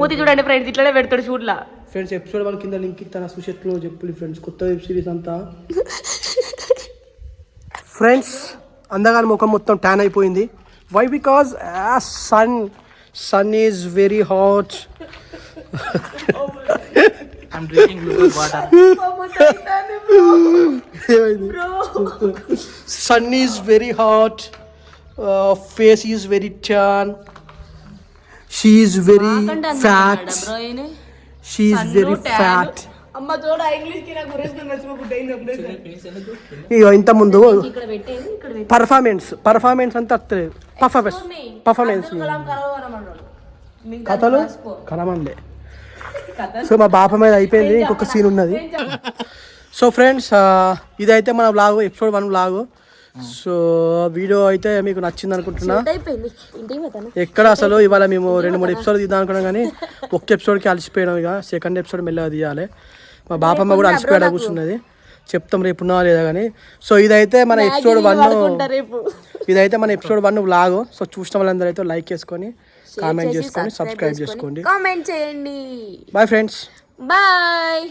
మూతి చూడండి ఫ్రెండ్స్, ఇట్లనే పెడతాడు చూడలా. ఫ్రెండ్స్ ఎపిసోడ్ 1 కింద లింక్ ఇస్తాను, సుషెట్లో చెప్పు ఫ్రెండ్స్, కొత్త వెబ్ సిరీస్ అంతా. ఫ్రెండ్స్ అందగాని ముఖం మొత్తం ట్యాన్ అయిపోయింది. Why? Because sun is very hot. I'm drinking glucose water. Sun is very hot. Face is very tan. She is very fat. She is very fat. అమ్మ చూడ English కి నాకు గురించి ఇగో ఇంత ముందు పర్ఫార్మెన్స్ అంతా వస్తలేదు. పర్ఫార్మెన్స్ కథలు కలమండే. సో మా బాప మీద అయిపోయింది, ఇంకొక సీన్ ఉన్నది. సో ఫ్రెండ్స్ ఇదైతే మన vlog, episode 1 vlog. So video అయితే మీకు నచ్చింది అనుకుంటున్నా. ఎక్కడ అసలు ఇవాళ మేము 2-3 ఎపిసోడ్ తీద్దాం అనుకున్నాం, కానీ ఒక్క ఎపిసోడ్కి అలసిపోయినాం. ఇక సెకండ్ ఎపిసోడ్ మెల్లగా తీయాలి. మా బాపమ్మ కూడా అలసిపోయాడ కూర్చున్నది, చెప్తాం రేపు ఉన్నా లేదా కానీ. సో ఇదైతే మన ఎపిసోడ్ 1 వ్లాగ్. సో చూసిన వాళ్ళందరూ అయితే లైక్ చేసుకొని, కామెంట్ చేసుకొని, సబ్స్క్రైబ్ చేసుకోండి. కామెంట్ చేయండి. Bye friends. బాయ్.